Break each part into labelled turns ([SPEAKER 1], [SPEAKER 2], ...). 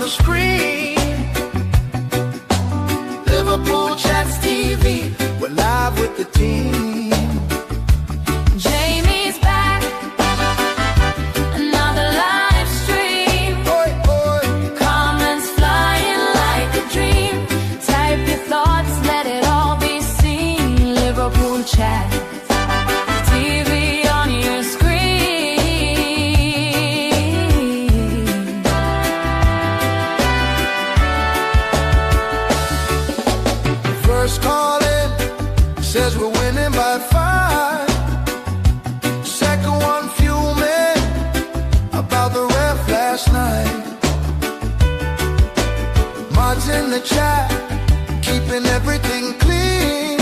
[SPEAKER 1] the screen. Liverpool Chats TV, we're live with the team.
[SPEAKER 2] Jamie's back, another live stream.
[SPEAKER 1] Oi, oi.
[SPEAKER 2] Comments flying like a dream. Type your thoughts, let it all be seen. Liverpool Chat TV on your screen.
[SPEAKER 1] First call in, says we're winning by 5. Second one fuming about the ref last night. Mods in the chat, keeping everything clean.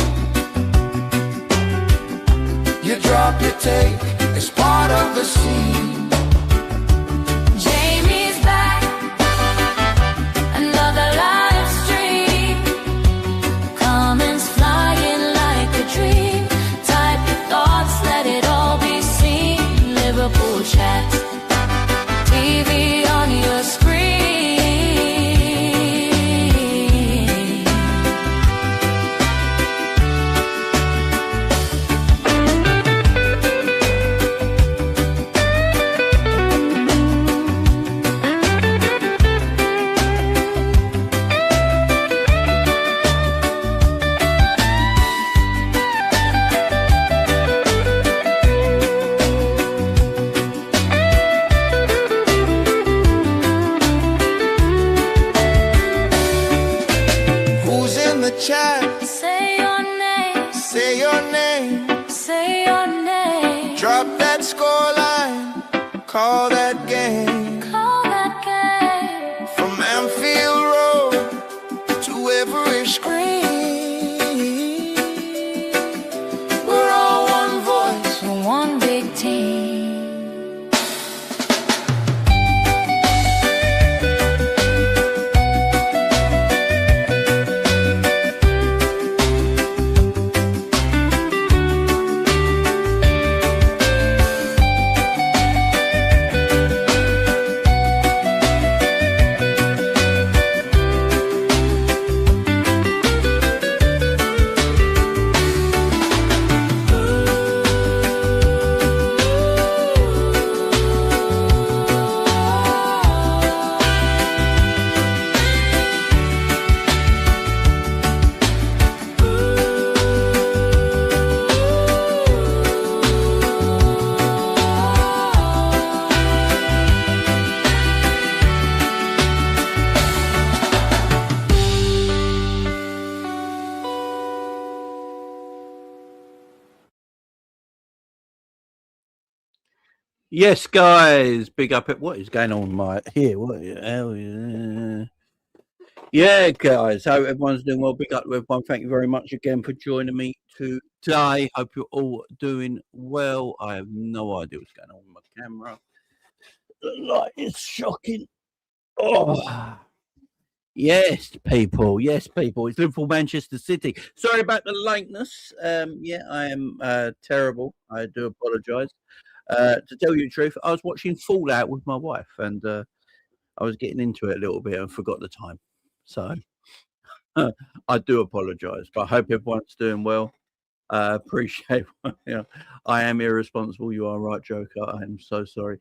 [SPEAKER 1] You drop your take, it's part of the scene.
[SPEAKER 2] Jamie's back, another live stream. Comments flying like a dream. Type your thoughts, let it all be seen. Liverpool Chat TV on your screen.
[SPEAKER 1] Who's in the chat?
[SPEAKER 2] Say your name,
[SPEAKER 1] Say your name.
[SPEAKER 2] say your name.
[SPEAKER 1] Drop that scoreline, call that game.
[SPEAKER 2] Call that game.
[SPEAKER 1] From Anfield Road to every screen, we're all one voice.
[SPEAKER 2] For one big team.
[SPEAKER 3] Yes, guys, big up. What is going on, Mike? Here, what? Hell yeah. Yeah, guys, hope everyone's doing well. Big up to everyone. Thank you very much again for joining me today. Hope you're all doing well. I have no idea what's going on with my camera. The light is shocking. Oh, yes, people. Yes, people. It's Liverpool, Manchester City. Sorry about the lateness. Yeah, I am terrible. I do apologise. To tell you the truth, I was watching Fallout with my wife, and I was getting into it a little bit and forgot the time. So I do apologise, but I hope everyone's doing well. Appreciate I am irresponsible. You are right, Joker. I am so sorry.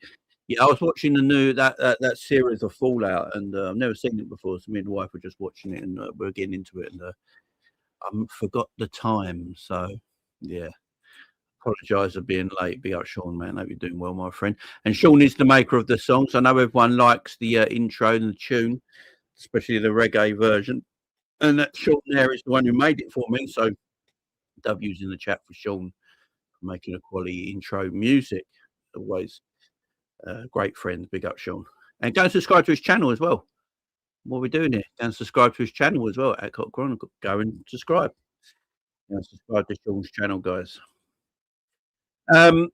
[SPEAKER 3] Yeah, I was watching the new that series of Fallout, and I've never seen it before. So me and the wife were just watching it, and we're getting into it, and I forgot the time. So yeah. Apologise for being late. Big up, Sean, man. Hope you're doing well, my friend. And Sean is the maker of the songs. I know everyone likes the intro and the tune, especially the reggae version. And that Sean there is the one who made it for me. So W's in the chat for Sean for making a quality intro music. Always great friend. Big up, Sean. And go and subscribe to his channel as well. What are we doing here? Go and subscribe to his channel as well. At Chronicle. Go and subscribe. Go and subscribe to Sean's channel, guys. Hope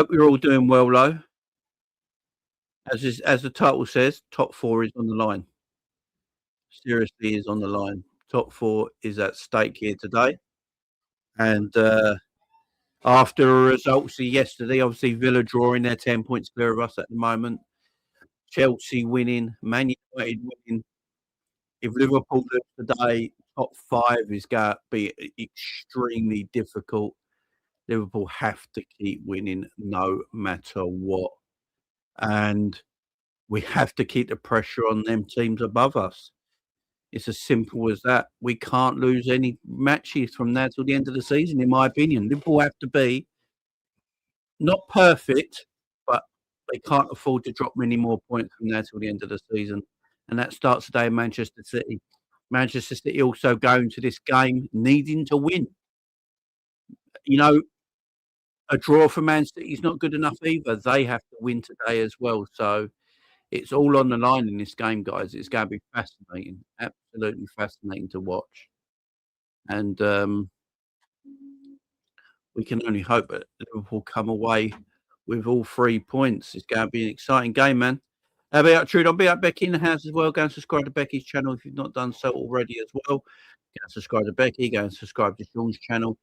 [SPEAKER 3] you're all doing well, though. As the title says, top 4 is on the line. Seriously, is on the line. Top 4 is at stake here today. And after results yesterday, obviously Villa drawing, they're 10 points clear of us at the moment. Chelsea winning, Man United winning. If Liverpool lose today, top 5 is going to be extremely difficult. Liverpool have to keep winning no matter what. And we have to keep the pressure on them teams above us. It's as simple as that. We can't lose any matches from now till the end of the season, in my opinion. Liverpool have to be not perfect, but they can't afford to drop many more points from now till the end of the season. And that starts today in Manchester City. Manchester City also going to this game needing to win. You know, a draw for Man City is not good enough either. They have to win today as well. So it's all on the line in this game, guys. It's going to be fascinating, absolutely fascinating to watch. And we can only hope that Liverpool come away with all 3 points. It's going to be an exciting game, man. How about Trude? Be up Becky in the house as well. Go and subscribe to Becky's channel if you've not done so already as well. Go and subscribe to Becky. Go and subscribe to Sean's channel.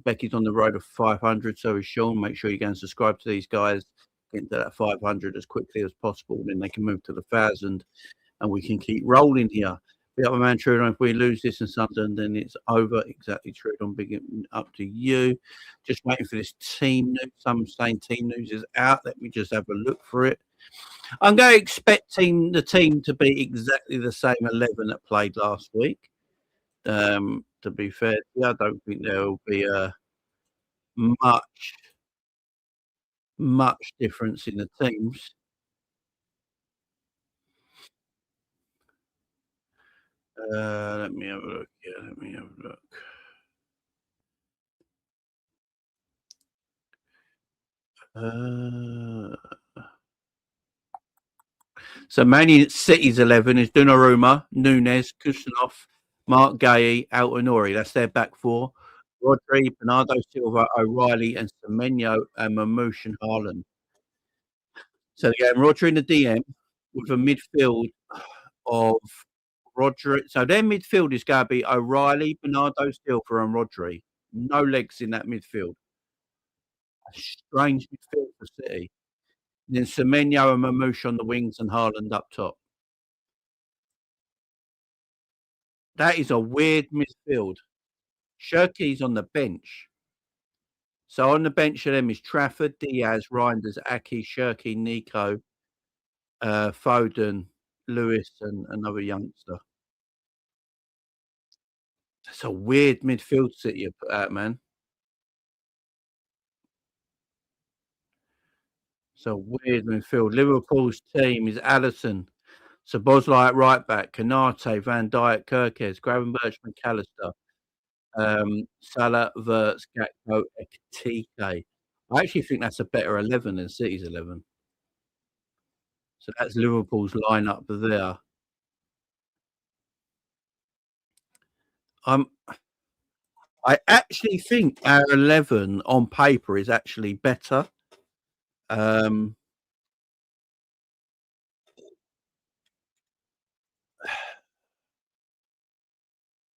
[SPEAKER 3] Becky's on the road of 500, so is Sean. Make sure you go and subscribe to these guys. Get to that 500 as quickly as possible. Then they can move to the 1,000 and we can keep rolling here. Be up, my man, Trude. If we lose this in Sunderland, then it's over. Exactly, Trude. I'm big up to you. Just waiting for this team news. Some saying team news is out. Let me just have a look for it. I'm going to expect the team to be exactly the same 11 that played last week. To be fair, I don't think there will be much difference in the teams. Let me have a look. Yeah, let me have a look. So Man City's 11 is Donnarumma, Nunes, Kusanov, Mark Gay, Altonori. That's their back 4. Rodri, Bernardo Silva, O'Reilly, and Semenyo, and Mamouche and Haaland. So again, Rodri in the DM with a midfield of Rodri. So their midfield is going to be O'Reilly, Bernardo Silva, and Rodri. No legs in that midfield. A strange midfield for City. And then Semenyo and Mamouche on the wings and Haaland up top. That is a weird midfield. Shirky's on the bench. So on the bench of them is Trafford, Diaz, Reinders, Aki, Shirky, Nico, Foden, Lewis, and another youngster. That's a weird midfield City you put out, man. So weird midfield. Liverpool's team is Alisson, Szoboszlai at right back, Konate, Van Dijk, Kerkez, Gravenberch, McAllister, Salah, Wirtz, Gakpo, Ekitike. I actually think that's a better 11 than City's 11. So that's Liverpool's lineup there. I actually think our 11 on paper is actually better.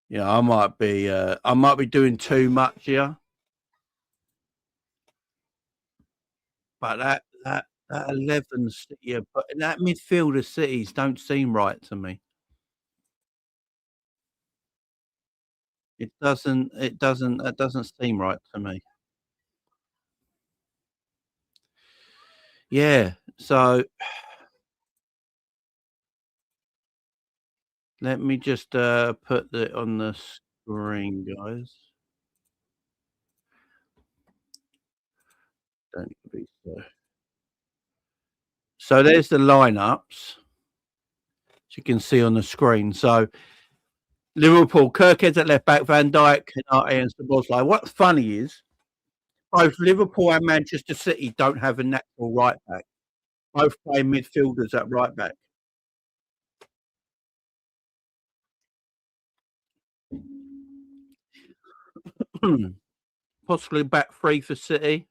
[SPEAKER 3] Yeah, I might be doing too much here. But that 11 City, but that midfield of Cities don't seem right to me. It doesn't seem right to me. Yeah, so let me just put it on the screen, guys. Don't be so. So there's the lineups, as you can see on the screen. So Liverpool, Kerkez at left back, Van Dijk, Konate, and Szoboszlai. What's funny is both Liverpool and Manchester City don't have a natural right back. Both play midfielders at right back. Possibly back 3 for City.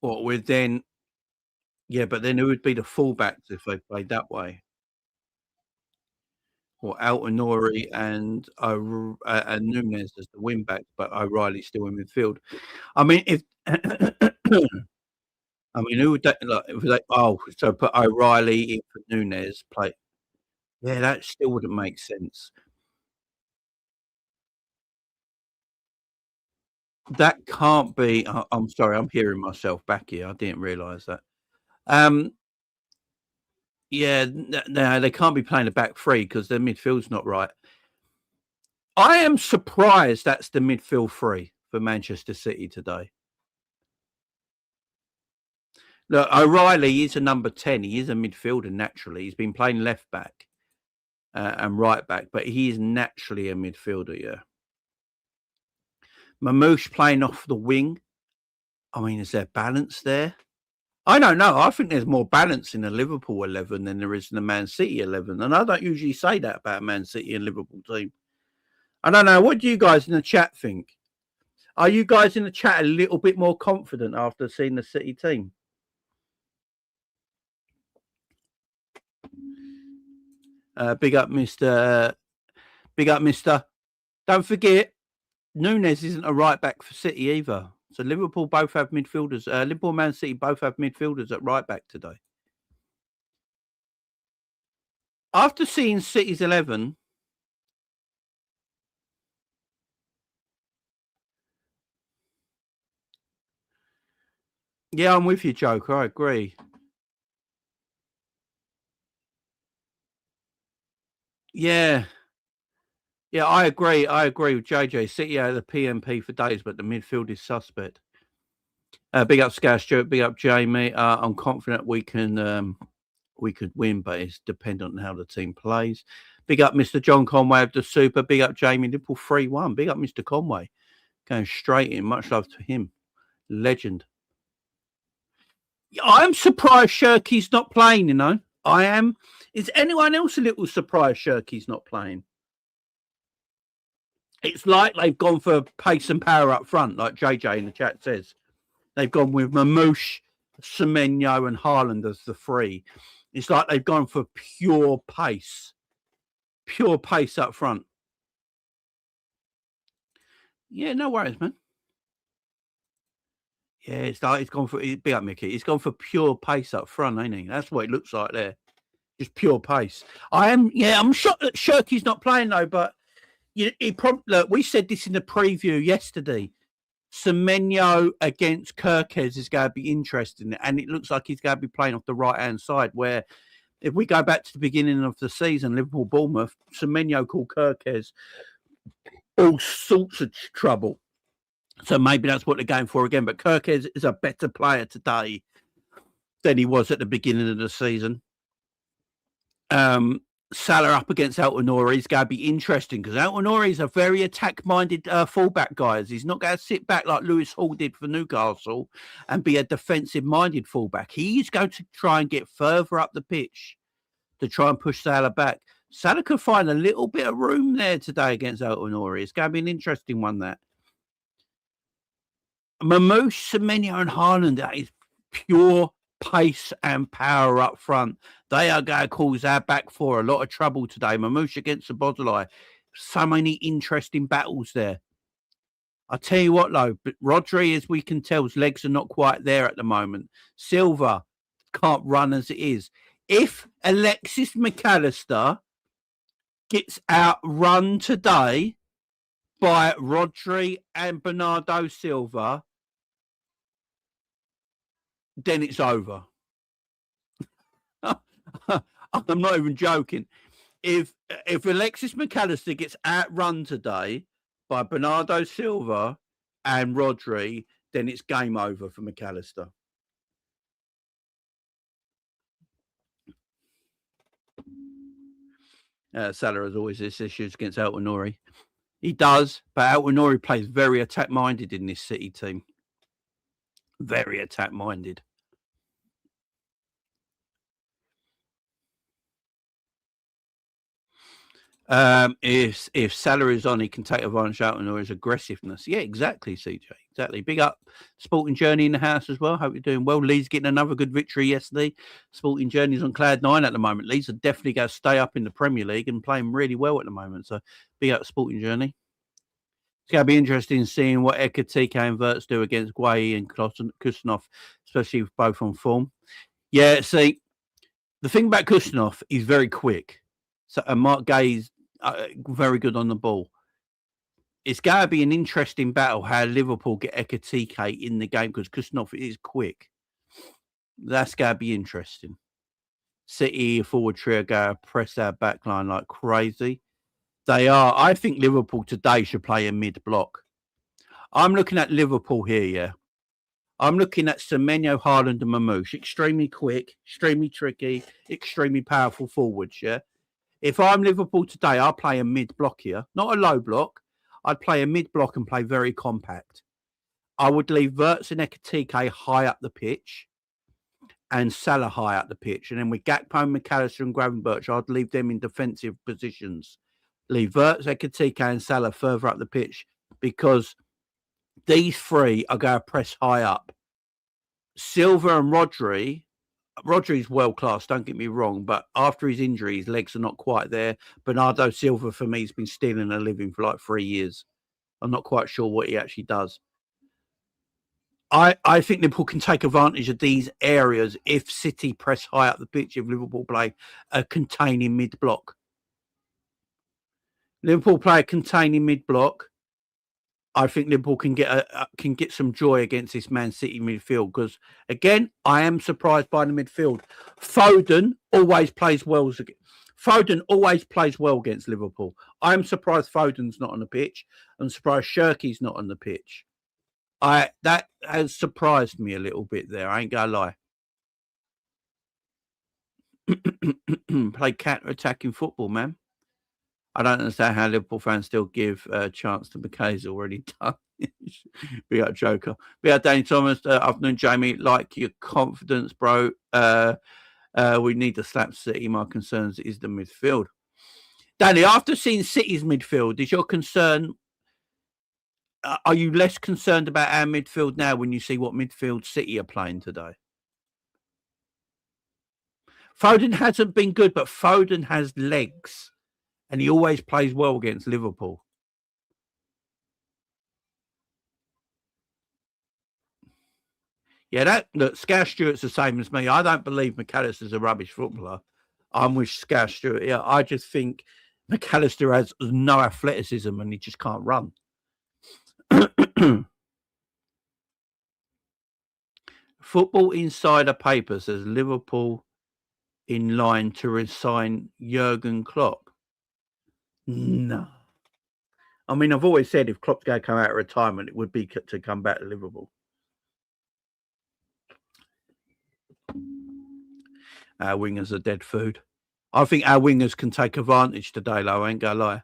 [SPEAKER 3] What with then? Yeah, but then who would be the fullbacks if they played that way? Or Altonori and Nunes as the wing backs, but O'Reilly still in midfield. I mean, if I mean, who would that like? If they, so put O'Reilly in for Nunes. Play. Yeah, that still wouldn't make sense. That can't be. I'm sorry, I'm hearing myself back here. I didn't realise that. Yeah, no, they can't be playing a back three because their midfield's not right. I am surprised that's the midfield three for Manchester City today. Look, O'Reilly is a number 10. He is a midfielder naturally. He's been playing left back and right back, but he is naturally a midfielder, yeah. Mamouche playing off the wing. I mean, is there balance there? I don't know. I think there's more balance in the Liverpool 11 than there is in the Man City 11. And I don't usually say that about Man City and Liverpool team. I don't know. What do you guys in the chat think? Are you guys in the chat a little bit more confident after seeing the City team? Big up, Mr. Big up, Mr. Don't forget, Nunes isn't a right back for City either. So Liverpool both have midfielders. Liverpool and Man City both have midfielders at right back today. After seeing City's 11, yeah, I'm with you, Joker. I agree. Yeah. Yeah, I agree. I agree with JJ. City out of the PMP for days, but the midfield is suspect. Big up Scout Stewart. Big up Jamie. I'm confident we could win, but it's dependent on how the team plays. Big up Mr. John Conway of the Super. Big up Jamie Liverpool 3-1. Big up Mr. Conway. Going straight in. Much love to him. Legend. I'm surprised Shirky's not playing, you know. I am. Is anyone else a little surprised Shirky's not playing? It's like they've gone for pace and power up front, like JJ in the chat says. They've gone with Mamouche, Semenyo, and Haaland as the three. It's like they've gone for pure pace up front. Yeah, no worries, man. Yeah, it's gone for big up Mickey. It's gone for pure pace up front, ain't he? That's what it looks like there. Just pure pace. I'm shocked that Shirky's not playing though, but look, we said this in the preview yesterday. Semenyo against Kerkez is going to be interesting, and it looks like he's going to be playing off the right-hand side, where if we go back to the beginning of the season, Liverpool-Bournemouth, Semenyo called Kerkez all sorts of trouble. So maybe that's what they're going for again. But Kerkez is a better player today than he was at the beginning of the season. Salah up against Altonori is going to be interesting because Altonori is a very attack-minded fullback, guys. He's not going to sit back like Lewis Hall did for Newcastle and be a defensive-minded fullback. He's going to try and get further up the pitch to try and push Salah back. Salah could find a little bit of room there today against Altonori. It's going to be an interesting one, that. Mamouche, Semenyo and Haaland, that is pure pace and power up front. They are going to cause our back four a lot of trouble today. Mamouche against Szoboszlai. So many interesting battles there. I'll tell you what, though, but Rodri, as we can tell, his legs are not quite there at the moment. Silva can't run as it is. If Alexis McAllister gets outrun today by Rodri and Bernardo Silva, then it's over. I'm not even joking. If Alexis McAllister gets outrun today by Bernardo Silva and Rodri, then it's game over for McAllister. Salah has always this issues against Altonori. He does, but Altonori plays very attack-minded in this City team. Very attack-minded. If Salah is on, he can take advantage of Altonori's aggressiveness. Yeah, exactly, CJ. Exactly. Big up Sporting Journey in the house as well. Hope you're doing well. Leeds getting another good victory yesterday. Sporting Journey's on cloud 9 at the moment. Leeds are definitely going to stay up in the Premier League and playing really well at the moment. So big up Sporting Journey. It's going to be interesting seeing what Ekitike and Wirtz do against Guay and Kusanov, especially if both on form. Yeah, see, the thing about Kusanov, he's very quick. So, and Mark Gay's very good on the ball. It's going to be an interesting battle how Liverpool get Ekitike in the game because Kusanov is quick. That's going to be interesting. City forward trio go press our backline like crazy. They are. I think Liverpool today should play a mid-block. I'm looking at Liverpool here, yeah. I'm looking at Semenyo, Haaland and Mamouche. Extremely quick, extremely tricky, extremely powerful forwards, yeah. If I'm Liverpool today, I'll play a mid-block here. Not a low block. I'd play a mid-block and play very compact. I would leave Wirtz and Ekitike high up the pitch and Salah high up the pitch. And then with Gakpo, McAllister and Gravenberch, I'd leave them in defensive positions. Leave Wirtz, Ekitike and Salah further up the pitch because these three are going to press high up. Silva and Rodri's world-class, don't get me wrong, but after his injury, his legs are not quite there. Bernardo Silva, for me, has been stealing a living for like 3 years. I'm not quite sure what he actually does. I think Liverpool can take advantage of these areas if City press high up the pitch, if Liverpool play a containing mid-block. Liverpool play a containing mid-block. I think Liverpool can get some joy against this Man City midfield because, again, I am surprised by the midfield. Foden always plays well against Liverpool. I'm surprised Foden's not on the pitch. I'm surprised Shirky's not on the pitch. That has surprised me a little bit there. I ain't gonna lie. Play counter-attacking football, man. I don't understand how Liverpool fans still give a chance to McKay's already done. Be out Joker. Be out Danny Thomas. Afternoon, Jamie. Like your confidence, bro. We need to slap City. My concerns is the midfield. Danny, after seeing City's midfield, is your concern? Are you less concerned about our midfield now when you see what midfield City are playing today? Foden hasn't been good, but Foden has legs. And he always plays well against Liverpool. Yeah, look, Scouse Stewart's the same as me. I don't believe McAllister's a rubbish footballer. I'm with Scouse Stewart. Yeah, I just think McAllister has no athleticism and he just can't run. Football Insider paper says Liverpool in line to resign Jurgen Klopp. No. I mean, I've always said if Klopp's going to come out of retirement, it would be to come back to Liverpool. Our wingers are dead food. I think our wingers can take advantage today, though. I ain't going to lie.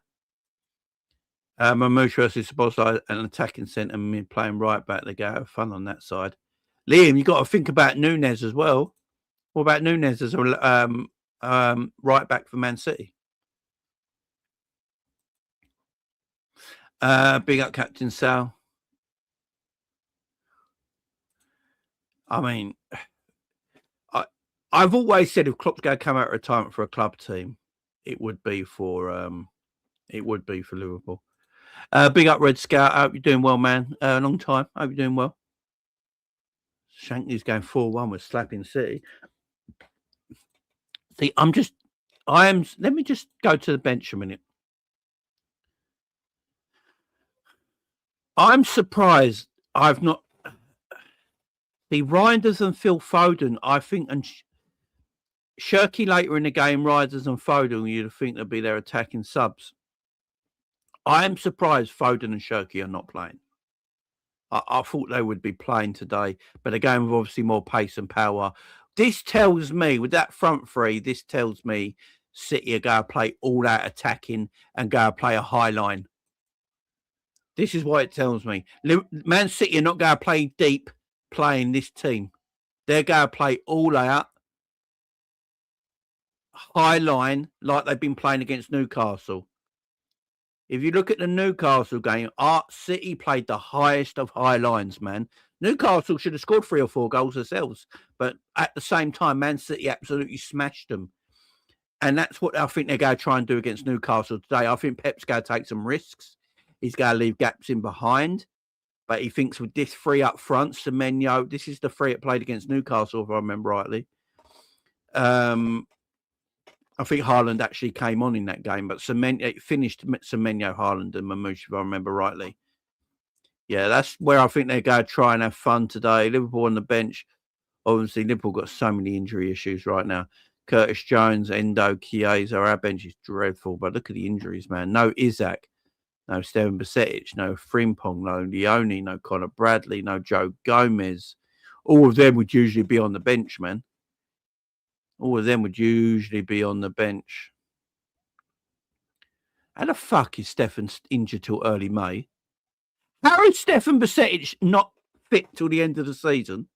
[SPEAKER 3] Mamouche versus Szoboszlai, an attacking centre mid playing right back. They go have fun on that side. Liam, you got to think about Núñez as well. What about Núñez as a right back for Man City? Big up Captain Sal. I mean, I've always said if Klopp's going to come out of retirement for a club team, it would be for Liverpool. Big up Red Scout. I hope you're doing well, man. Long time. I hope you're doing well. Shankly's going 4-1 with slapping City. See, let me just go to the bench a minute. I'm surprised I've not. The Reinders and Phil Foden, I think, and Shirky later in the game, Reinders and Foden, you'd think they'd be their attacking subs. I am surprised Foden and Shirky are not playing. I thought they would be playing today, but a game with obviously more pace and power. This tells me, with that front three, this tells me City are going to play all out attacking and go to play a high line. This is what it tells me. Man City are not going to play deep playing this team. They're going to play all out, high line, like they've been playing against Newcastle. If you look at the Newcastle game, City played the highest of high lines, man. Newcastle should have scored 3 or 4 goals themselves. But at the same time, Man City absolutely smashed them. And that's what I think they're going to try and do against Newcastle today. I think Pep's going to take some risks. he's going to leave gaps in behind. But he thinks with this three up front, Semenyo, this is the three that played against Newcastle, if I remember rightly. I think Haaland actually came on in that game, but it finished Semenyo, Haaland, and Mamouche, if I remember rightly. Yeah, that's where I think they're going to try and have fun today. Liverpool on the bench. Obviously, Liverpool got so many injury issues right now. Curtis Jones, Endo, Chiesa, our bench is dreadful. But look at the injuries, man. No Isak. No Stefan Bajcetic, no Frimpong, no Leoni, no Conor Bradley, no Joe Gomez. All of them would usually be on the bench, man. All of them would usually be on the bench. How the fuck is Stefan injured till early May? How is Stefan Bajcetic not fit till the end of the season?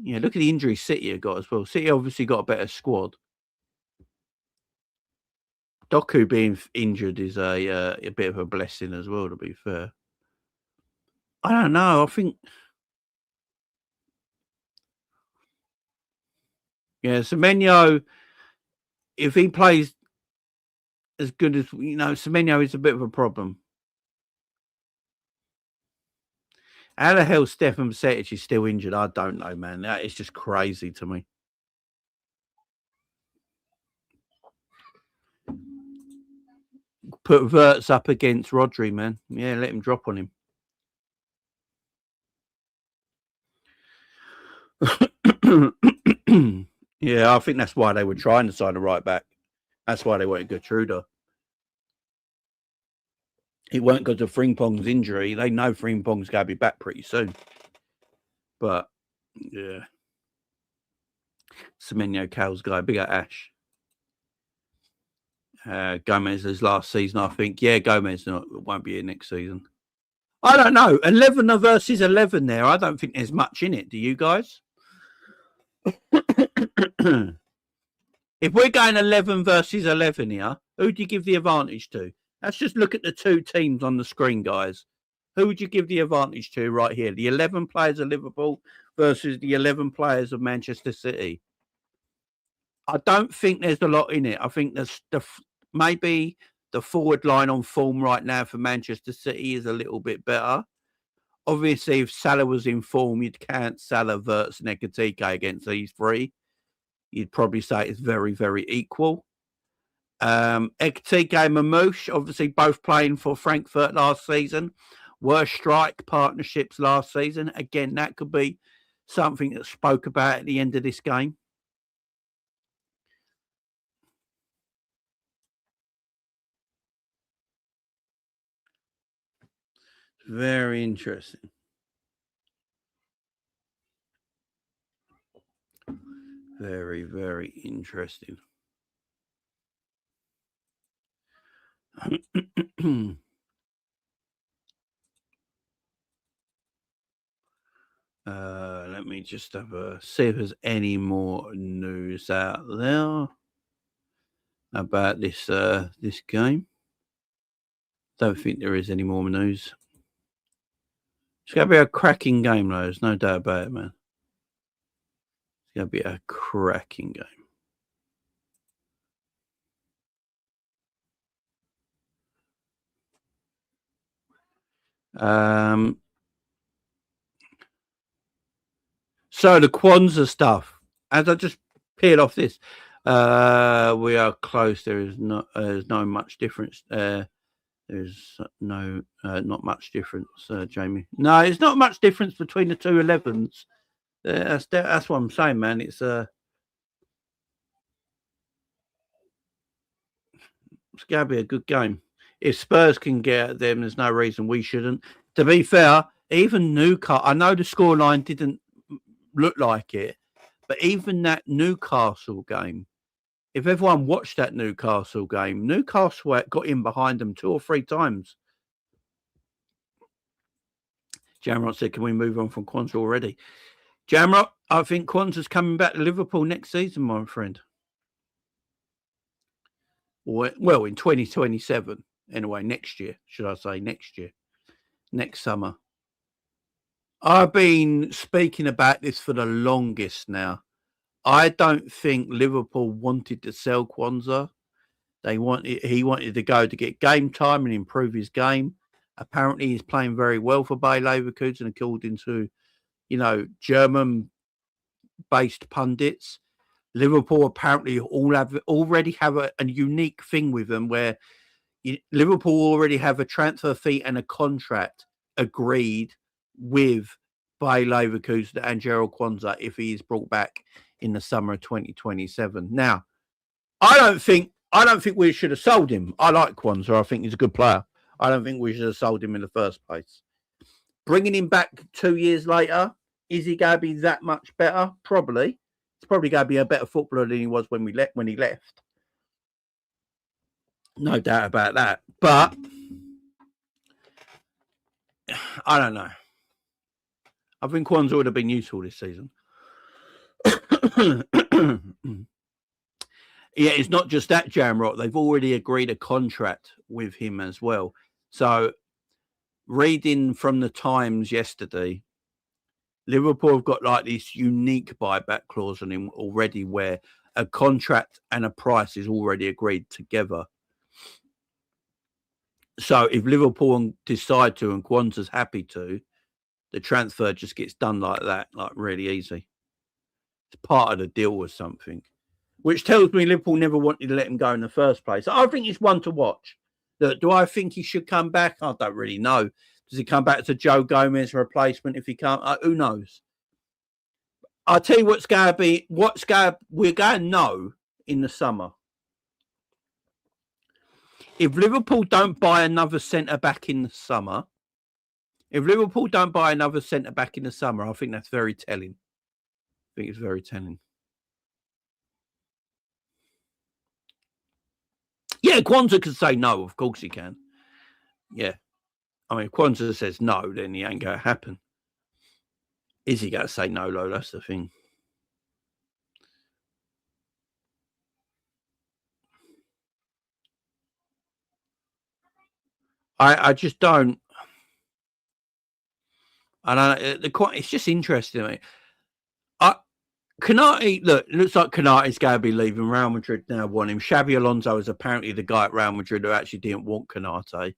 [SPEAKER 3] Yeah, look at the injury City have got as well. City obviously got a better squad. Doku being injured is a bit of a blessing as well, to be fair. I don't know. I think, yeah, Semenyo, if he plays as good as, Semenyo is a bit of a problem. How the hell Stefan Bajcetic is still injured? I don't know, man. That is just crazy to me. Put Wirtz up against Rodri, man. Yeah, let him drop on him. Yeah, I think that's why they were trying to sign a right back. That's why they wanted Gertruda. It weren't because of Frimpong's injury. They know Frimpong's going to be back pretty soon. But, yeah. Semenyo, Cal's guy, big at Ash. Gomez's last season, I think. Yeah, Gomez won't be here next season. I don't know. 11 versus 11 there. I don't think there's much in it. Do you guys? If we're going 11 versus 11 here, who do you give the advantage to? Let's just look at the two teams on the screen, guys. Who would you give the advantage to right here? The 11 players of Liverpool versus the 11 players of Manchester City. I don't think there's a lot in it. I think there's maybe the forward line on form right now for Manchester City is a little bit better. Obviously, if Salah was in form, you'd count Salah, Wirtz, and Ekitike against these three. You'd probably say it's very, very equal. Ekitike and Mamouche, obviously both playing for Frankfurt last season. Worst strike partnerships last season. Again, that could be something that spoke about at the end of this game. Very interesting. Very, very interesting. Let me just have see if there's any more news out there about this this game. Don't think there is any more news. It's going to be a cracking game, though. There's no doubt about it, man. It's going to be a cracking game. So the Kwanzaa stuff, as I just peeled off this, we are close. There's no much difference. There's no not much difference, Jamie. No, it's not much difference between the two 11s. That's what I'm saying, man. It's going to be a good game. If Spurs can get at them, there's no reason we shouldn't. To be fair, even Newcastle, I know the scoreline didn't look like it, but even that Newcastle game, if everyone watched that Newcastle game, Newcastle got in behind them 2 or 3 times. Jamrot said, can we move on from Kwanzaa already? Jamrot, I think Kwanzaa's coming back to Liverpool next season, my friend. Well, in 2027. Anyway, next year, should I say next year. Next summer. I've been speaking about this for the longest now. I don't think Liverpool wanted to sell Kwanzaa. He wanted to go to get game time and improve his game. Apparently, he's playing very well for Bayer Leverkusen, according to, German-based pundits. Liverpool apparently already have a unique thing with them where Liverpool already have a transfer fee and a contract agreed with Bayer Leverkusen and Gerald Kwanzaa if he is brought back in the summer of 2027. Now, I don't think we should have sold him. I like Kwanzaa. I think he's a good player. I don't think we should have sold him in the first place. Bringing him back 2 years later, is he going to be that much better? Probably. He's probably going to be a better footballer than he was when he left. No doubt about that. But I don't know. I think Kwanzaa would have been useful this season. Yeah, it's not just that, Jamrock. They've already agreed a contract with him as well. So, reading from the Times yesterday, Liverpool have got like this unique buyback clause on him already where a contract and a price is already agreed together. So, if Liverpool decide to and Kwanzaa's happy to, the transfer just gets done like that, like really easy. It's part of the deal or something. Which tells me Liverpool never wanted to let him go in the first place. I think he's one to watch. Do I think he should come back? I don't really know. Does he come back to Joe Gomez replacement if he can't? Who knows? I'll tell you what's going to be. We're going to know in the summer. If Liverpool don't buy another centre-back in the summer, I think that's very telling. I think it's very telling. Yeah, Kwanzaa can say no. Of course he can. Yeah. I mean, if Kwanzaa says no, then he ain't going to happen. Is he going to say no, though? That's the thing. I just don't. I don't know. It's just interesting. I mean, Konate, looks like Konate's going to be leaving. Real Madrid now want him. Xabi Alonso is apparently the guy at Real Madrid who actually didn't want Konate.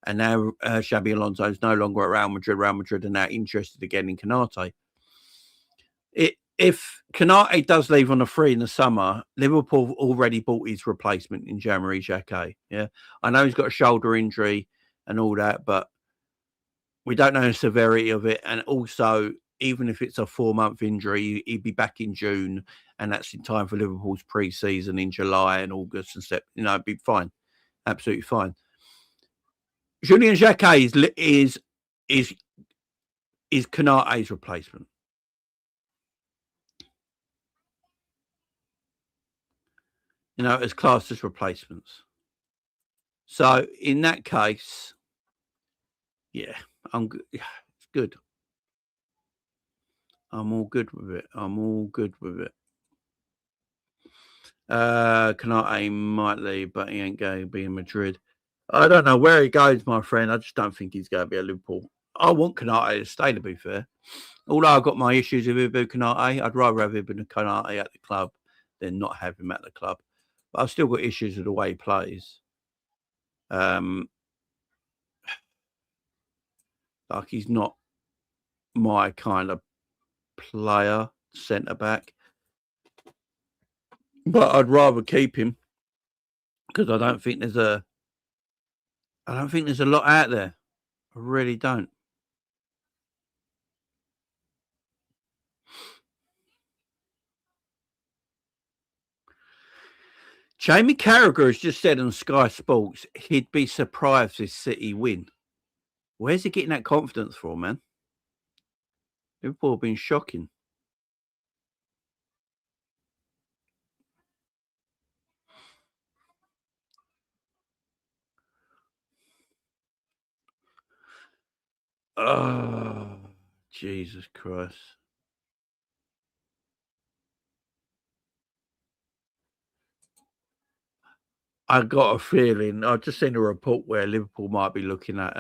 [SPEAKER 3] And now Xabi Alonso is no longer at Real Madrid. Real Madrid are now interested again in Konate. If Konate does leave on a free in the summer, Liverpool already bought his replacement in Jeremie Frimpong. Yeah, I know he's got a shoulder injury and all that, but we don't know the severity of it. And also, even if it's a 4-month injury, he'd be back in June, and that's in time for Liverpool's pre-season in July and August and September. It'd be fine, absolutely fine. Julian Xhaka is Konate's replacement. As classed as replacements. So in that case, yeah, it's good. I'm all good with it. Konate might leave, but he ain't going to be in Madrid. I don't know where he goes, my friend. I just don't think he's going to be at Liverpool. I want Konate to stay, to be fair. Although I've got my issues with Ibou Konate, I'd rather have Ibou Konate at the club than not have him at the club. But I've still got issues with the way he plays. Like he's not my kind of player, centre-back. But I'd rather keep him because I don't think there's a lot out there. I really don't. Jamie Carragher has just said on Sky Sports he'd be surprised if City win. Where's he getting that confidence from, man? Liverpool have been shocking. Oh, Jesus Christ. I got a feeling, I've just seen a report where Liverpool might be looking at,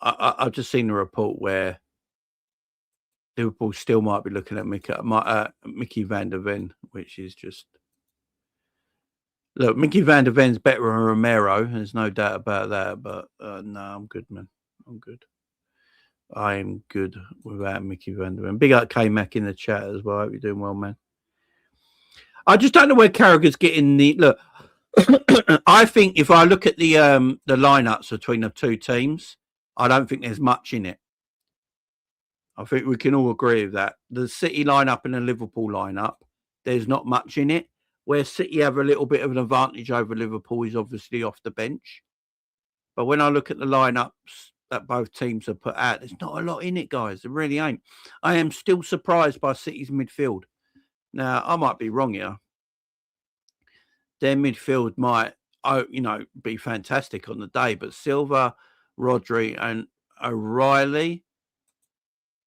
[SPEAKER 3] I've just seen a report where Liverpool still might be looking at Mickey van der Ven, which is just Look, Mickey van der Ven's better than Romero. There's no doubt about that. But no, I'm good, man. I'm good. I am good without Mickey van der Ven. Big up K-Mac in the chat as well. I hope you're doing well, man. I just don't know where Carragher's getting the look. I think if I look at the lineups between the two teams, I don't think there's much in it. I think we can all agree with that. The City lineup and the Liverpool lineup, there's not much in it. Where City have a little bit of an advantage over Liverpool is obviously off the bench. But when I look at the lineups that both teams have put out, there's not a lot in it, guys. There really ain't. I am still surprised by City's midfield. Now, I might be wrong here. Their midfield might, be fantastic on the day, but Silva, Rodri, and O'Reilly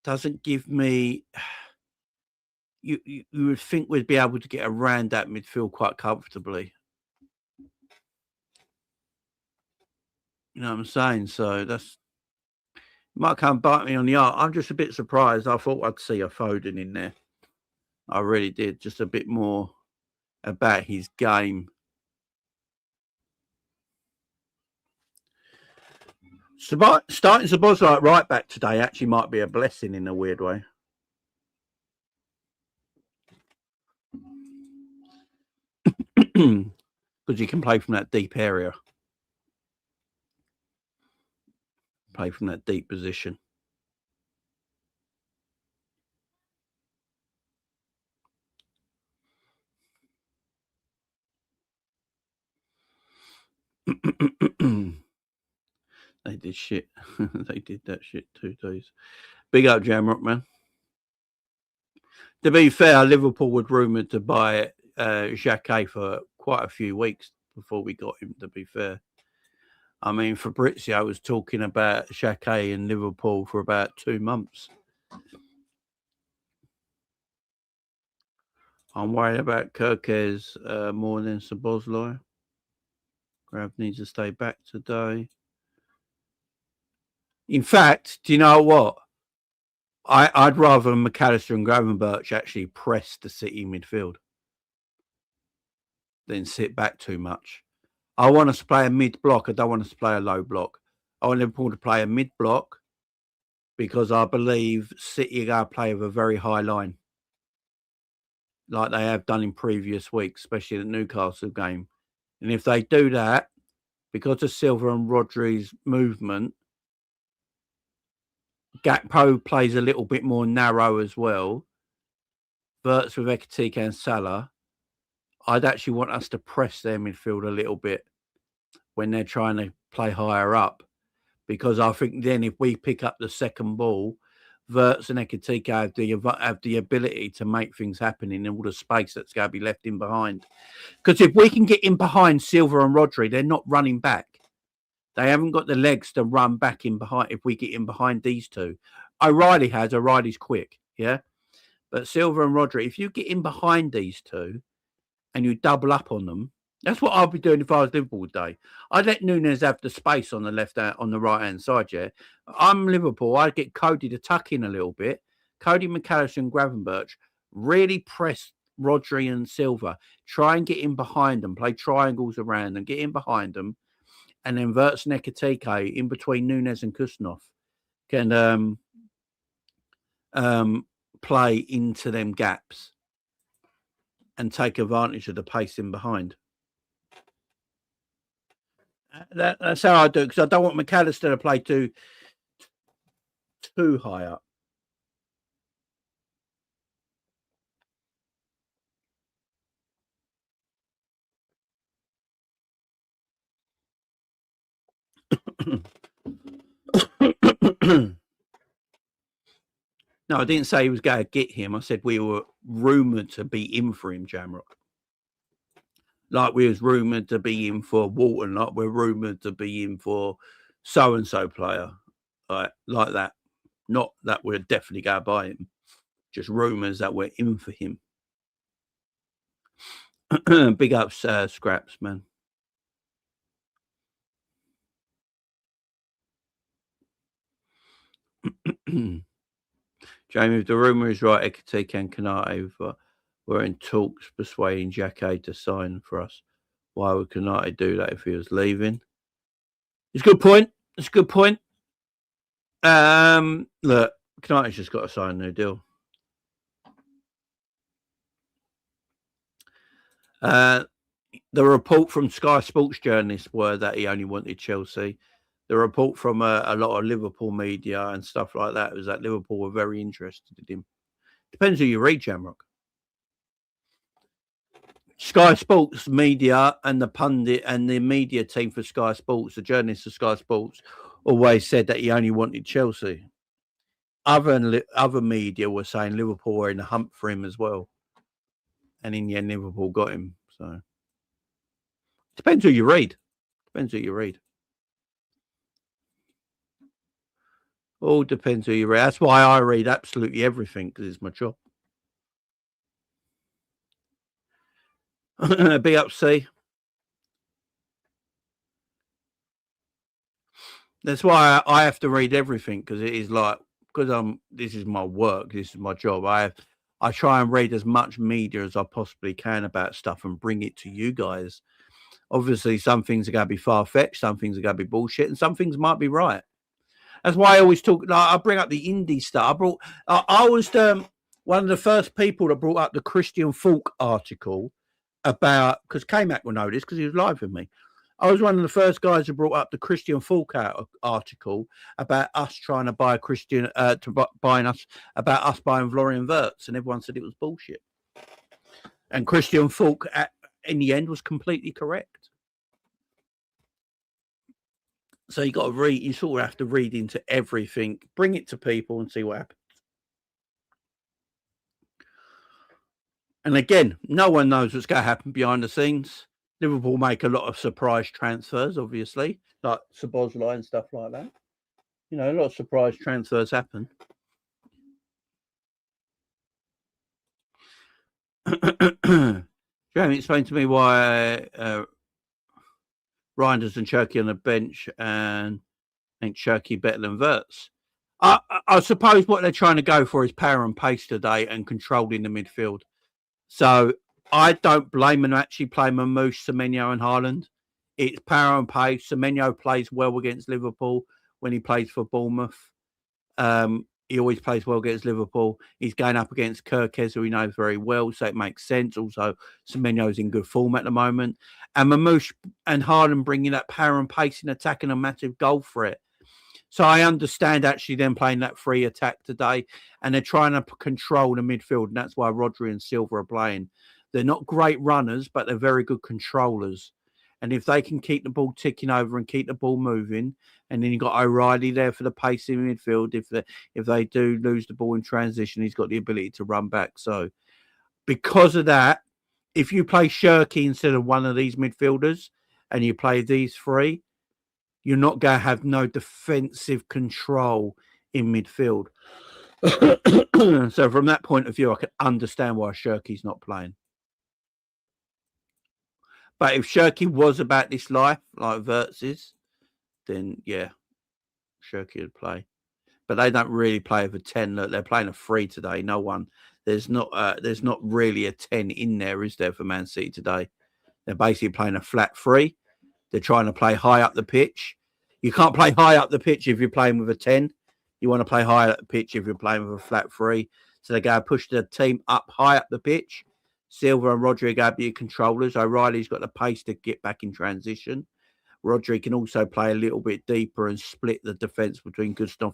[SPEAKER 3] doesn't give me. You would think we'd be able to get around that midfield quite comfortably. You know what I'm saying? So that's might come bite me on the arm. I'm just a bit surprised. I thought I'd see a Foden in there. I really did. Just a bit more about his game. Starting Szoboszlai at right back today actually might be a blessing in a weird way. Because you can play from that deep area. Play from that deep position. They did shit. They did that shit 2 days. Big up Jamrock, man. To be fair, Liverpool were rumoured to buy Xhaka for quite a few weeks before we got him, to be fair. I mean, Fabrizio was talking about Xhaka in Liverpool for about 2 months. I'm worried about Kerkez more than Szoboszlai. Grav needs to stay back today. In fact, do you know what? I'd rather McAllister and Gravenberch actually press the City midfield than sit back too much. I want us to play a mid-block. I don't want us to play a low block. I want Liverpool to play a mid-block because I believe City are going to play with a very high line like they have done in previous weeks, especially the Newcastle game. And if they do that, because of Silva and Rodri's movement, Gakpo plays a little bit more narrow as well. Wirtz with Ekitike and Salah. I'd actually want us to press their midfield a little bit when they're trying to play higher up. Because I think then if we pick up the second ball, Wirtz and Ekitike have the ability to make things happen in all the space that's going to be left in behind. Because if we can get in behind Silva and Rodri, they're not running back. They haven't got the legs to run back in behind if we get in behind these two. O'Reilly's quick, yeah? But Silva and Rodri, if you get in behind these two and you double up on them, that's what I'd be doing if I was Liverpool today. I'd let Núñez have the space on the right-hand side, yeah? I'm Liverpool. I'd get Cody to tuck in a little bit. Cody, McAllister and Gravenberch really press Rodri and Silva. Try and get in behind them. Play triangles around them. Get in behind them. And then Wirtz and Ekitike in between Núñez and Kusnov can play into them gaps and take advantage of the pace in behind. That's how I do it, because I don't want McAllister to play too high up. No, I didn't say he was going to get him. I said we were rumoured to be in for him, Jamrock. Like we was rumoured to be in for Walton, like we're rumoured to be in for so-and-so player. Like that. Not that we're definitely going to buy him. Just rumours that we're in for him. Big ups, Scraps, man. Jamie, if the rumour is right, Ekitike and Konate were in talks persuading Xhaka to sign for us. Why would Konate do that if he was leaving? It's a good point. It's a good point. Look, Konate's just got to sign a new deal. The report from Sky Sports journalists were that he only wanted Chelsea. The report from a lot of Liverpool media and stuff like that was that Liverpool were very interested in him. Depends who you read, Jamrock. Sky Sports media and the pundit and the media team for Sky Sports, the journalists of Sky Sports, always said that he only wanted Chelsea. Other media were saying Liverpool were in the hunt for him as well. And in the end, Liverpool got him. So depends who you read. Depends who you read. All depends who you read. That's why I read absolutely everything, because it's my job. Big up, C. That's why I have to read everything, because it is like, because this is my work, this is my job. I try and read as much media as I possibly can about stuff and bring it to you guys. Obviously, some things are going to be far-fetched, some things are going to be bullshit, and some things might be right. That's why I always talk. Like, I bring up the indie stuff. I was one of the first people that brought up the Christian Falk article about, because K-Mac will know this because he was live with me. I was one of the first guys who brought up the Christian Falk article about us trying to buy buying Florian Wirtz, and everyone said it was bullshit. And Christian Falk, in the end, was completely correct. So you got to read. You sort of have to read into everything, bring it to people, and see what happens. And again, no one knows what's going to happen behind the scenes. Liverpool make a lot of surprise transfers, obviously, like Szoboszlai and stuff like that. You know, a lot of surprise transfers happen. Jeremy, explain to me why Reinders and Cherky on the bench and I think Cherky better than Wirtz. I suppose what they're trying to go for is power and pace today and controlling the midfield. So I don't blame them actually playing Mamouche, Semenyo and Haaland. It's power and pace. Semenyo plays well against Liverpool when he plays for Bournemouth. He always plays well against Liverpool. He's going up against Kerkez, who he knows very well, so it makes sense. Also, Semenyo's in good form at the moment. And Mamouche and Haaland bringing that power and pace in attacking a massive goal threat. So I understand actually them playing that free attack today, and they're trying to control the midfield, and that's why Rodri and Silva are playing. They're not great runners, but they're very good controllers. And if they can keep the ball ticking over and keep the ball moving, and then you've got O'Reilly there for the pacing midfield. If they do lose the ball in transition, he's got the ability to run back. So because of that, if you play Cherky instead of one of these midfielders and you play these three, you're not going to have no defensive control in midfield. So from that point of view, I can understand why Cherky's not playing. But if Cherky was about this life, like Wirtz is, then yeah, Cherky would play. But they don't really play with a 10. Look, they're playing a 3 today. No one. There's not really a 10 in there, is there, for Man City today? They're basically playing a flat 3. They're trying to play high up the pitch. You can't play high up the pitch if you're playing with a 10. You want to play high up the pitch if you're playing with a flat 3. So they go and push the team up high up the pitch. Silva and Rodri are going to be controllers. O'Reilly's got the pace to get back in transition. Rodri can also play a little bit deeper and split the defence between Gustav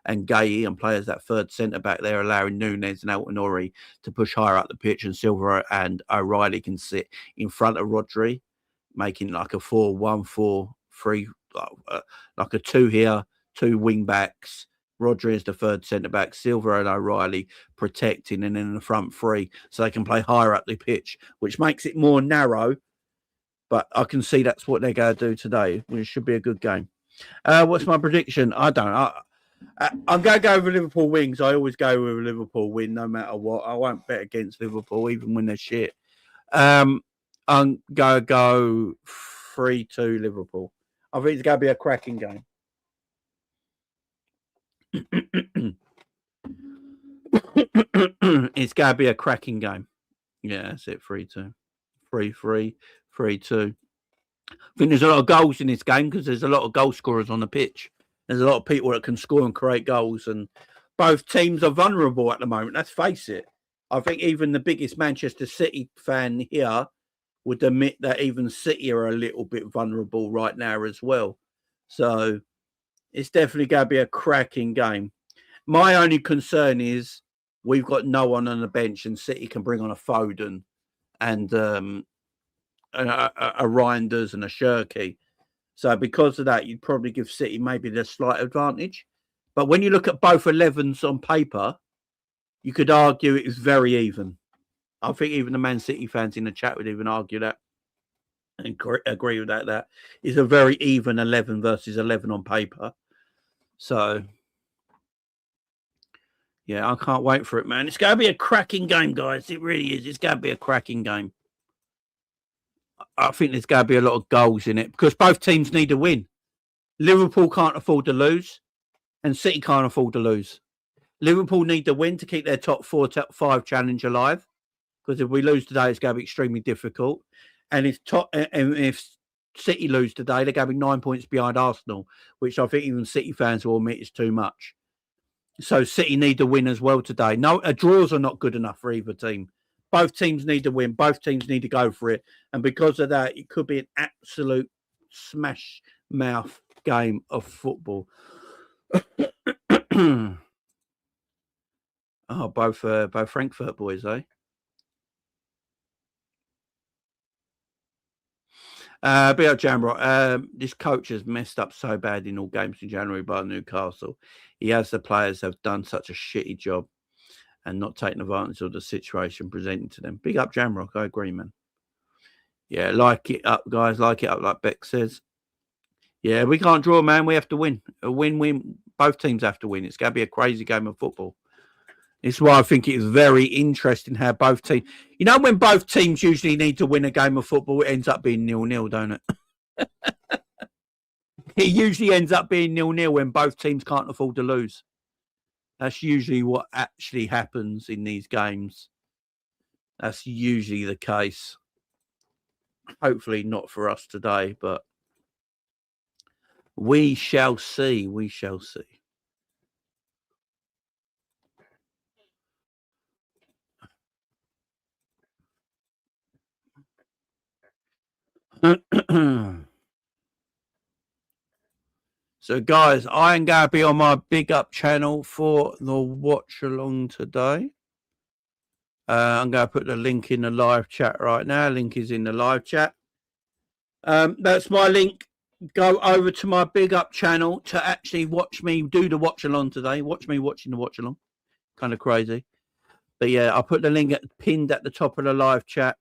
[SPEAKER 3] and Gay and play as that third centre-back there, allowing Núñez and Altonori to push higher up the pitch, and Silva and O'Reilly can sit in front of Rodri, making like a 4-1-4-3, like a 2 here, 2 wing-backs. Rodri is the third centre-back, Silva and O'Reilly protecting, and in the front 3, so they can play higher up the pitch, which makes it more narrow. But I can see that's what they're going to do today, which should be a good game. What's my prediction? I don't know. I'm going to go with Liverpool wins. I always go with a Liverpool win, no matter what. I won't bet against Liverpool, even when they're shit. I'm going to go 3-2 Liverpool. I think it's going to be a cracking game. It's going to be a cracking game. Yeah, that's it, 3-2. 3-3, 3-2. I think there's a lot of goals in this game because there's a lot of goal scorers on the pitch. There's a lot of people that can score and create goals, and both teams are vulnerable at the moment. Let's face it. I think even the biggest Manchester City fan here would admit that even City are a little bit vulnerable right now as well. So it's definitely going to be a cracking game. My only concern is we've got no one on the bench, and City can bring on a Foden and a Reinders and a Shirky. So because of that, you'd probably give City maybe the slight advantage. But when you look at both 11s on paper, you could argue it is very even. I think even the Man City fans in the chat would even argue that and agree with that. That is a very even 11 versus 11 on paper. So, yeah, I can't wait for it, man. It's going to be a cracking game, guys. It really is. It's going to be a cracking game. I think there's going to be a lot of goals in it because both teams need a win. Liverpool can't afford to lose and City can't afford to lose. Liverpool need to win to keep their top 4, top 5 challenge alive because if we lose today, it's going to be extremely difficult. And if City lose today, they're going to be 9 points behind Arsenal, which I think even City fans will admit is too much. So City need to win as well today. No, draws are not good enough for either team. Both teams need to win. Both teams need to go for it. And because of that, it could be an absolute smash mouth game of football. Oh, both Frankfurt boys, eh? Bill Jamrock, this coach has messed up so bad in all games in January by Newcastle. He has the players have done such a shitty job and not taking advantage of the situation presented to them. Big up Jamrock, I agree, man. Yeah, like it up, guys. Like it up, like Beck says. Yeah, we can't draw, man. We have to win. A win-win. Both teams have to win. It's going to be a crazy game of football. It's why I think it's very interesting how both teams... You know, when both teams usually need to win a game of football, it ends up being 0-0, don't it? It usually ends up being 0-0 when both teams can't afford to lose. That's usually what actually happens in these games. That's usually the case. Hopefully not for us today, but we shall see. We shall see. So, guys, I am going to be on my Big Up channel for the watch along today. I'm going to put the link in the live chat right now. Link is in the live chat. That's my link. Go over to my Big Up channel to actually watch me do the watch along today. Watch me watching the watch along. Kind of crazy. But yeah, I'll put the link pinned at the top of the live chat.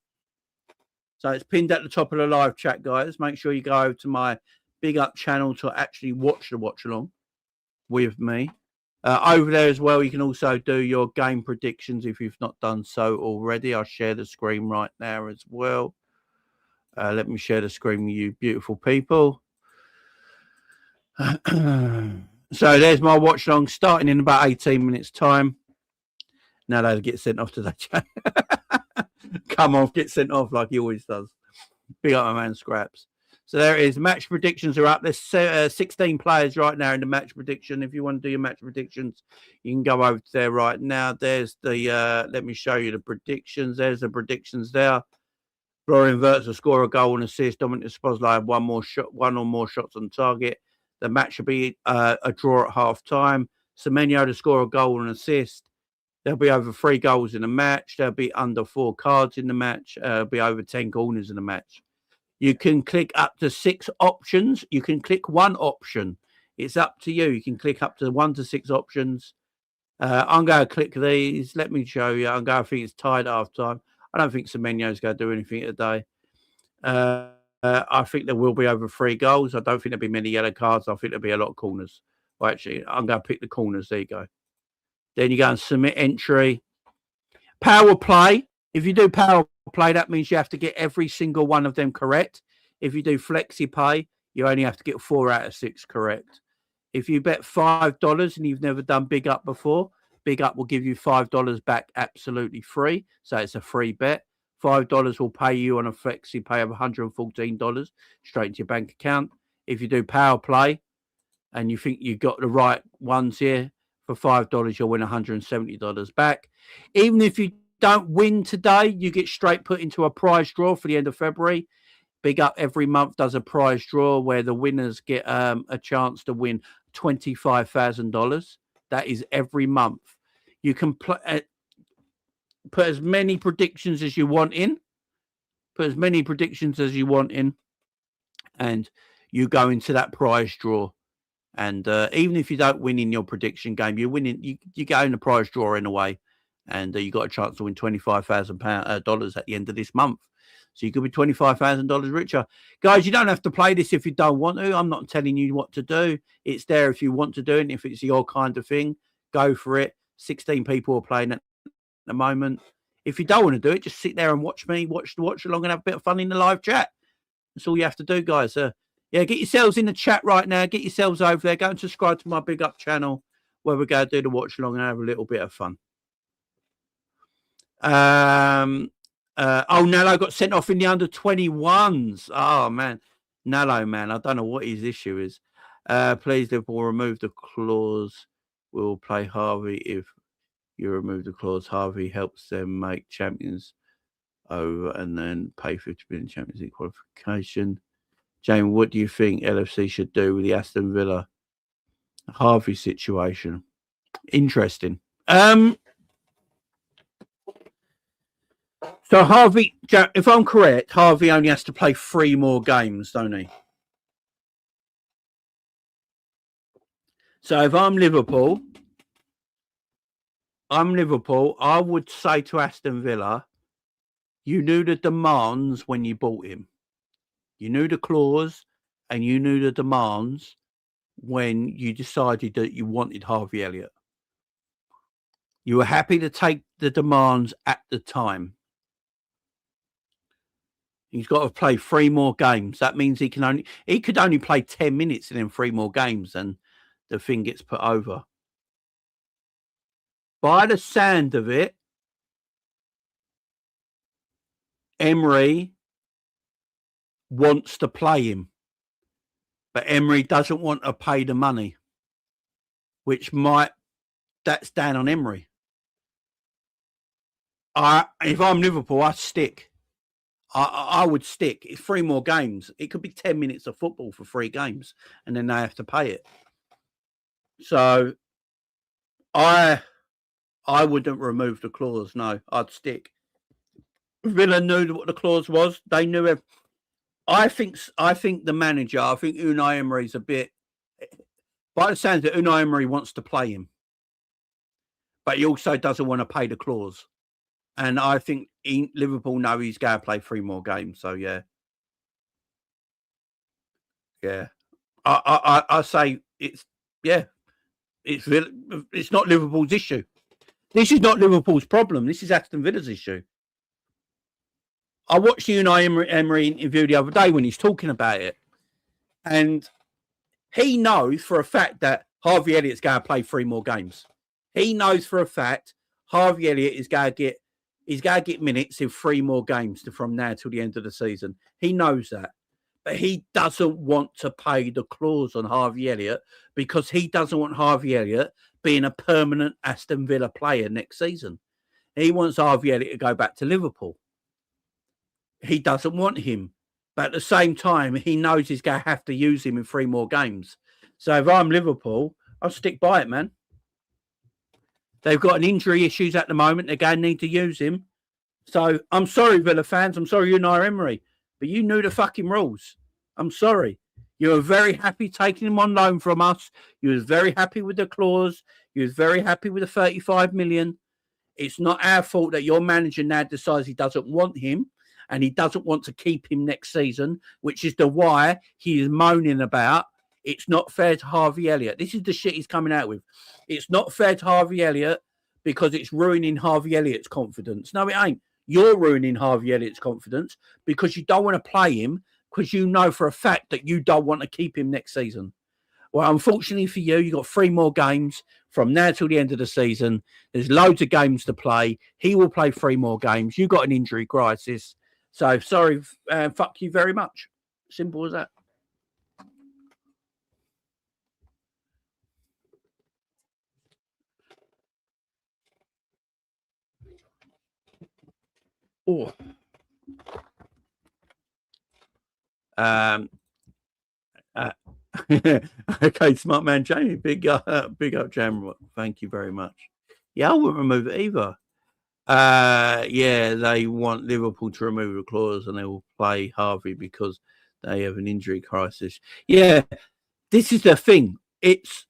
[SPEAKER 3] So it's pinned at the top of the live chat, guys. Make sure you go over to my Big Up channel to actually watch the watch along with me. Over there as well, you can also do your game predictions if you've not done so already. I'll share the screen right now as well. Let me share the screen with you beautiful people. So there's my watch along starting in about 18 minutes time. Now they'll get sent off to that chat. Come on, get sent off like he always does. Big up my man Scraps. So there it is. Match predictions are up. There's 16 players right now in the match prediction. If you want to do your match predictions, you can go over there right now. There's the, let me show you the predictions. There's the predictions there. Florian Wirtz will score a goal and assist. Dominic Szoboszlai have one or more shots on target. The match should be a draw at half time. Savinho to score a goal and assist. There'll be over 3 goals in the match. There'll be under 4 cards in the match. There'll be over 10 corners in the match. You can click up to 6 options. You can click one option. It's up to you. You can click up to 1 to 6 options. I'm going to click these. Let me show you. I think it's tied at half time. I don't think Semenyo's going to do anything today. I think there will be over 3 goals. I don't think there'll be many yellow cards. I think there'll be a lot of corners. Well, actually, I'm going to pick the corners. There you go. Then you go and submit entry. Power play. If you do power play, that means you have to get every single one of them correct. If you do flexi pay, you only have to get 4 out of 6 correct. If you bet $5 and you've never done Big Up before, Big Up will give you $5 back absolutely free. So it's a free bet. $5 will pay you on a flexi pay of $114 straight into your bank account. If you do power play and you think you got the right ones here, for $5, you'll win $170 back. Even if you don't win today, you get straight put into a prize draw for the end of February. Big Up every month does a prize draw where the winners get a chance to win $25,000. That is every month. You can put as many predictions as you want in. And you go into that prize draw. And even if you don't win in your prediction game, you're winning. You go in the prize draw anyway, and you got a chance to win $25,000 at the end of this month. So you could be $25,000 richer, guys. You don't have to play this if you don't want to. I'm not telling you what to do. It's there if you want to do it. And if it's your kind of thing, go for it. 16 people are playing at the moment. If you don't want to do it, just sit there and watch me, watch along, and have a bit of fun in the live chat. That's all you have to do, guys. Yeah, get yourselves in the chat right now. Get yourselves over there. Go and subscribe to my Big Up channel where we're going to do the watch along and have a little bit of fun. Nello got sent off in the under-21s. Oh, man. Nello, man. I don't know what his issue is. Please, Liverpool, remove the clause. We'll play Harvey. If you remove the clause, Harvey helps them make champions over and then pay 50 million Champions League qualification. Jamie, what do you think LFC should do with the Aston Villa Harvey situation? Interesting. So Harvey, if I'm correct, Harvey only has to play 3 more games, don't he? So if I'm Liverpool, I would say to Aston Villa, you knew the demands when you bought him. You knew the clause and you knew the demands when you decided that you wanted Harvey Elliott. You were happy to take the demands at the time. He's got to play 3 more games. That means he could only play 10 minutes and then 3 more games and the thing gets put over. By the sound of it, Emery wants to play him, but Emery doesn't want to pay the money, that's down on Emery. If I'm Liverpool, I'd stick. I would stick. It's 3 more games. It could be 10 minutes of football for 3 games, and then they have to pay it. So I wouldn't remove the clause. No, I'd stick. Villa knew what the clause was. They knew it. I think the manager, I think Unai Emery's a bit, by the sounds of it, Unai Emery wants to play him, but he also doesn't want to pay the clause. And I think Liverpool know he's going to play 3 more games. So, yeah. I say it's not Liverpool's issue. This is not Liverpool's problem. This is Aston Villa's issue. I watched the Unai Emery interview the other day when he's talking about it. And he knows for a fact that Harvey Elliott's going to play 3 more games. He knows for a fact Harvey Elliott is going to get minutes in 3 more games from now till the end of the season. He knows that. But he doesn't want to pay the clause on Harvey Elliott because he doesn't want Harvey Elliott being a permanent Aston Villa player next season. He wants Harvey Elliott to go back to Liverpool. He doesn't want him. But at the same time, he knows he's going to have to use him in 3 more games. So if I'm Liverpool, I'll stick by it, man. They've got an injury issues at the moment. They're going to need to use him. So I'm sorry, Villa fans. I'm sorry, Unai Emery. But you knew the fucking rules. I'm sorry. You were very happy taking him on loan from us. You was very happy with the clause. You was very happy with the 35 million. It's not our fault that your manager now decides he doesn't want him and he doesn't want to keep him next season, which is the why he is moaning about. It's not fair to Harvey Elliott. This is the shit he's coming out with. It's not fair to Harvey Elliott because it's ruining Harvey Elliott's confidence. No, it ain't. You're ruining Harvey Elliott's confidence because you don't want to play him because you know for a fact that you don't want to keep him next season. Well, unfortunately for you, you've got 3 more games from now till the end of the season. There's loads of games to play. He will play 3 more games. You've got an injury crisis. So, sorry, fuck you very much. Simple as that. Oh. Okay, smart man Jamie, big up Jam. Thank you very much. Yeah, I wouldn't remove it either. Yeah, they want Liverpool to remove the clause and they will play Harvey because they have an injury crisis. Yeah, this is the thing. It's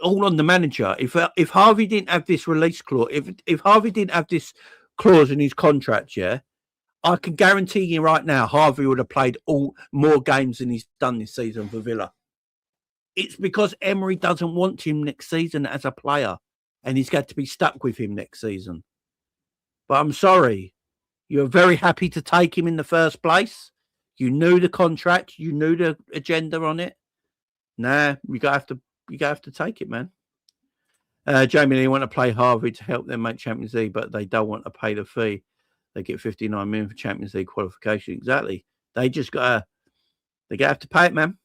[SPEAKER 3] all on the manager. If Harvey didn't have this release clause, if Harvey didn't have this clause in his contract, yeah, I can guarantee you right now, Harvey would have played more games than he's done this season for Villa. It's because Emery doesn't want him next season as a player, and he's got to be stuck with him next season. But I'm sorry, you're very happy to take him in the first place. You knew the contract, you knew the agenda on it. Nah, you have to take it, man. Jamie, they want to play Harvey to help them make Champions League, but they don't want to pay the fee. They get 59 million for Champions League qualification. Exactly. They just have to pay it, man.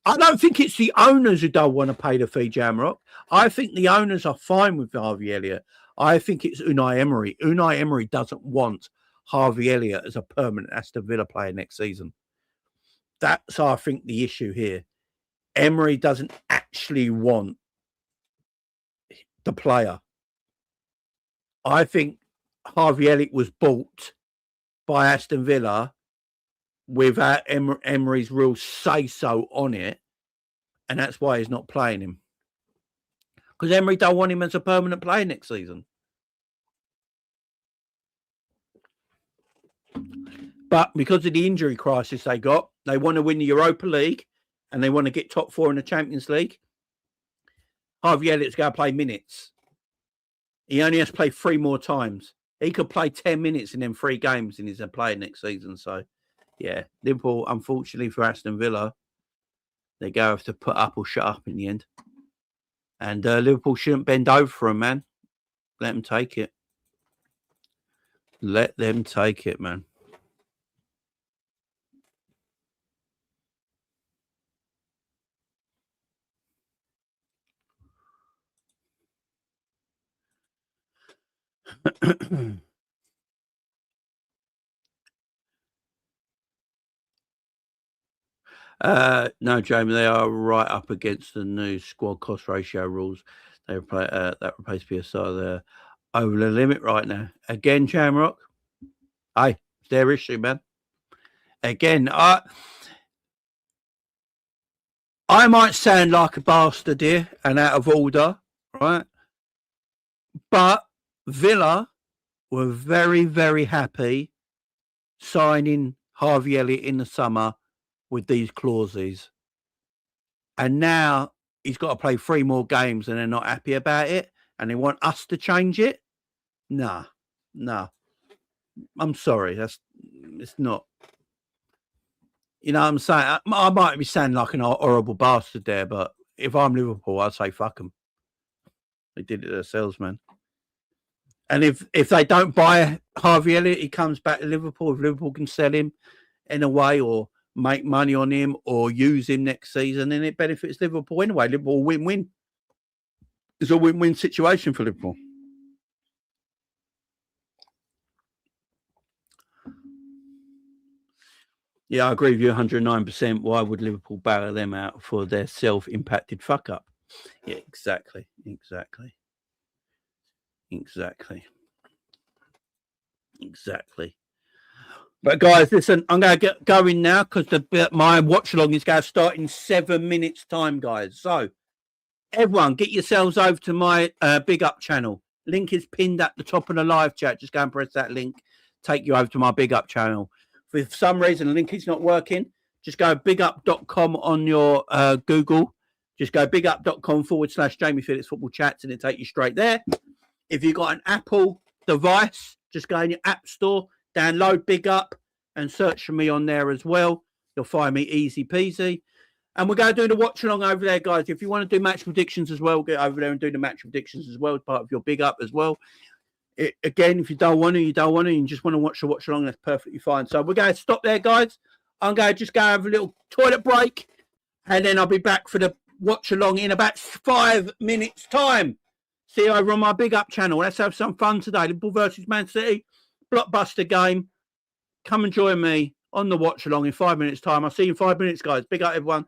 [SPEAKER 3] I don't think it's the owners who don't want to pay the fee, Jamrock. I think the owners are fine with Harvey Elliott. I think it's Unai Emery. Unai Emery doesn't want Harvey Elliott as a permanent Aston Villa player next season. That's, I think, the issue here. Emery doesn't actually want the player. I think Harvey Elliott was bought by Aston Villa without Emery's real say-so on it, and that's why he's not playing him. Because Emery don't want him as a permanent player next season. But because of the injury crisis they got, they want to win the Europa League and they want to get top 4 in the Champions League. Harvey Elliott's going to play minutes. He only has to play 3 more times. He could play 10 minutes in them 3 games and he's a player next season. So, yeah, Liverpool, unfortunately for Aston Villa, they go have to put up or shut up in the end. And Liverpool shouldn't bend over for him, man. Let them take it. Let them take it, man. No, Jamie, they are right up against the new squad cost ratio rules. They that replace PSR. They're over the limit right now. Again, Jamrock. Hey, it's their issue, man. Again, I might sound like a bastard here and out of order, right? But Villa were very, very happy signing Harvey Elliott in the summer with these clauses. And now he's got to play 3 more games and they're not happy about it and they want us to change it. Nah. I'm sorry. It's not. You know what I'm saying? I might be sounding like an horrible bastard there, but if I'm Liverpool, I'd say fuck them. They did it themselves, man. And if they don't buy Harvey Elliott, he comes back to Liverpool. If Liverpool can sell him in a way or make money on him or use him next season, then it benefits Liverpool anyway. Liverpool win-win. It's a win-win situation for Liverpool. Yeah, I agree with you 109%. Why would Liverpool bail them out for their self-impacted fuck-up? Yeah, exactly. But guys, listen, I'm going to get going now because my watch-along is going to start in 7 minutes' time, guys. So, everyone, get yourselves over to my Big Up channel. Link is pinned at the top of the live chat. Just go and press that link. Take you over to my Big Up channel. If for some reason the link is not working, just go bigup.com on your Google. Just go bigup.com/Jamie Phillips Football Chats and it'll take you straight there. If you've got an Apple device, just go in your App Store, download Big Up and search for me on there as well. You'll find me easy peasy. And we're going to do the watch along over there, guys. If you want to do match predictions as well, get over there and do the match predictions as well as part of your big up as well. Again, if you don't want to, you don't want to, and you just want to watch the watch along, that's perfectly fine. So we're going to stop there, guys. I'm going to just go have a little toilet break, and then I'll be back for the watch along in about 5 minutes' time. See you over on my big up channel. Let's have some fun today. Liverpool versus Man City, blockbuster game. Come and join me on the watch along in 5 minutes' time. I'll see you in 5 minutes, guys. Big up, everyone.